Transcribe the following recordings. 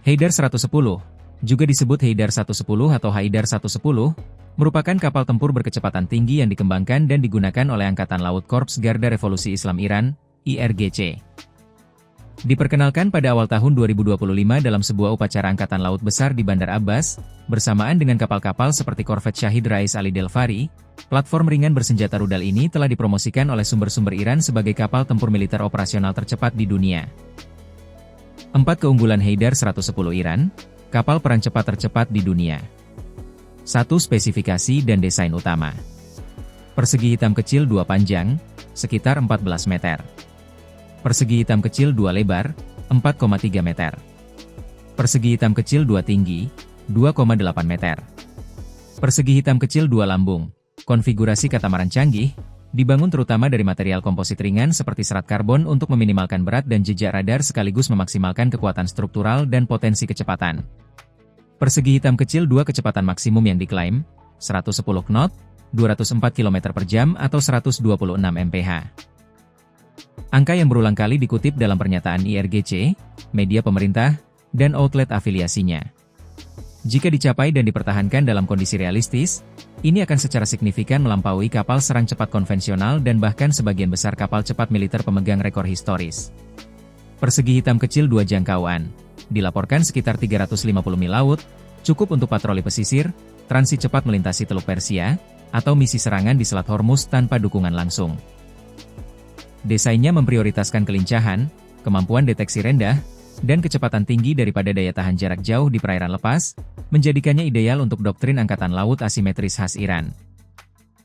Haydar 110, juga disebut Haydar 110 atau Haidar 110, merupakan kapal tempur berkecepatan tinggi yang dikembangkan dan digunakan oleh Angkatan Laut Korps Garda Revolusi Islam Iran, IRGC. Diperkenalkan pada awal tahun 2025 dalam sebuah upacara Angkatan Laut Besar di Bandar Abbas, bersamaan dengan kapal-kapal seperti korvet Syahid Rais Ali Delvari, platform ringan bersenjata rudal ini telah dipromosikan oleh sumber-sumber Iran sebagai kapal tempur militer operasional tercepat di dunia. 4 keunggulan Haidar 110 Iran, kapal perang cepat tercepat di dunia. 1 spesifikasi dan desain utama. Persegi hitam kecil 2 panjang, sekitar 14 meter. Persegi hitam kecil 2 lebar, 4,3 meter. Persegi hitam kecil 2 tinggi, 2,8 meter. Persegi hitam kecil 2 lambung, konfigurasi katamaran canggih, dibangun terutama dari material komposit ringan seperti serat karbon untuk meminimalkan berat dan jejak radar sekaligus memaksimalkan kekuatan struktural dan potensi kecepatan. Persegi hitam kecil 2 kecepatan maksimum yang diklaim, 110 knot, 204 km per jam atau 126 mph. Angka yang berulang kali dikutip dalam pernyataan IRGC, media pemerintah, dan outlet afiliasinya. Jika dicapai dan dipertahankan dalam kondisi realistis, ini akan secara signifikan melampaui kapal serang cepat konvensional dan bahkan sebagian besar kapal cepat militer pemegang rekor historis. Persegi hitam kecil 2 jangkauan, dilaporkan sekitar 350 mil laut, cukup untuk patroli pesisir, transit cepat melintasi Teluk Persia, atau misi serangan di Selat Hormuz tanpa dukungan langsung. Desainnya memprioritaskan kelincahan, kemampuan deteksi rendah, dan kecepatan tinggi daripada daya tahan jarak jauh di perairan lepas, menjadikannya ideal untuk doktrin Angkatan Laut asimetris khas Iran.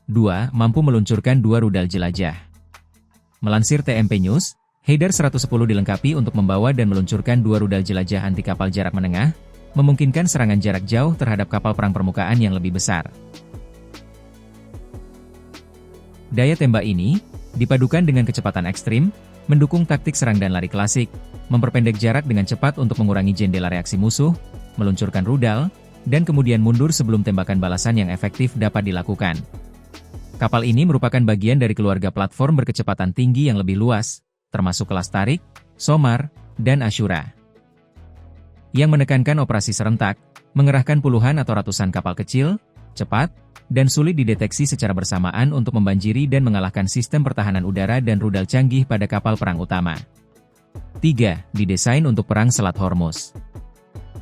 2. Mampu meluncurkan 2 rudal jelajah. Melansir TMP News, Haidar 110 dilengkapi untuk membawa dan meluncurkan 2 rudal jelajah anti kapal jarak menengah, memungkinkan serangan jarak jauh terhadap kapal perang permukaan yang lebih besar. Daya tembak ini, dipadukan dengan kecepatan ekstrim, mendukung taktik serang dan lari klasik, memperpendek jarak dengan cepat untuk mengurangi jendela reaksi musuh, meluncurkan rudal, dan kemudian mundur sebelum tembakan balasan yang efektif dapat dilakukan. Kapal ini merupakan bagian dari keluarga platform berkecepatan tinggi yang lebih luas, termasuk kelas Tarik, Somar, dan Ashura. Yang menekankan operasi serentak, mengerahkan puluhan atau ratusan kapal kecil, cepat, dan sulit dideteksi secara bersamaan untuk membanjiri dan mengalahkan sistem pertahanan udara dan rudal canggih pada kapal perang utama. 3. Didesain untuk perang Selat Hormuz.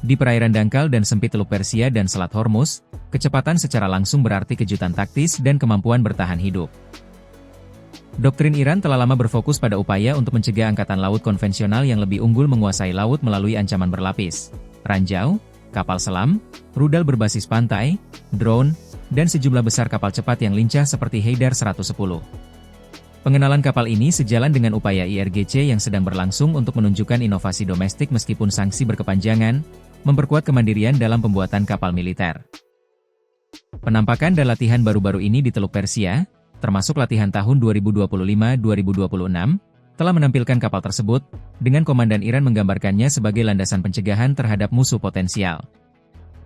Di perairan dangkal dan sempit Teluk Persia dan Selat Hormuz, kecepatan secara langsung berarti kejutan taktis dan kemampuan bertahan hidup. Doktrin Iran telah lama berfokus pada upaya untuk mencegah angkatan laut konvensional yang lebih unggul menguasai laut melalui ancaman berlapis, ranjau, kapal selam, rudal berbasis pantai, drone, dan sejumlah besar kapal cepat yang lincah seperti Haidar 110. Pengenalan kapal ini sejalan dengan upaya IRGC yang sedang berlangsung untuk menunjukkan inovasi domestik meskipun sanksi berkepanjangan, memperkuat kemandirian dalam pembuatan kapal militer. Penampakan dan latihan baru-baru ini di Teluk Persia, termasuk latihan tahun 2025-2026, telah menampilkan kapal tersebut, dengan komandan Iran menggambarkannya sebagai landasan pencegahan terhadap musuh potensial.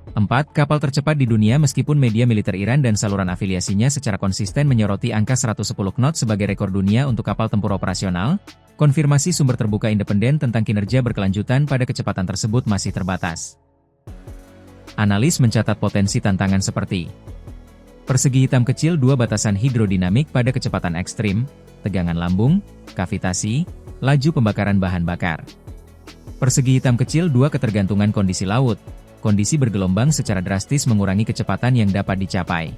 4. Kapal tercepat di dunia. Meskipun media militer Iran dan saluran afiliasinya secara konsisten menyoroti angka 110 knot sebagai rekor dunia untuk kapal tempur operasional, konfirmasi sumber terbuka independen tentang kinerja berkelanjutan pada kecepatan tersebut masih terbatas. Analis mencatat potensi tantangan seperti persegi hitam kecil 2 batasan hidrodinamik pada kecepatan ekstrim, tegangan lambung, kavitasi, laju pembakaran bahan bakar. Persegi hitam kecil 2 ketergantungan kondisi laut, kondisi bergelombang secara drastis mengurangi kecepatan yang dapat dicapai.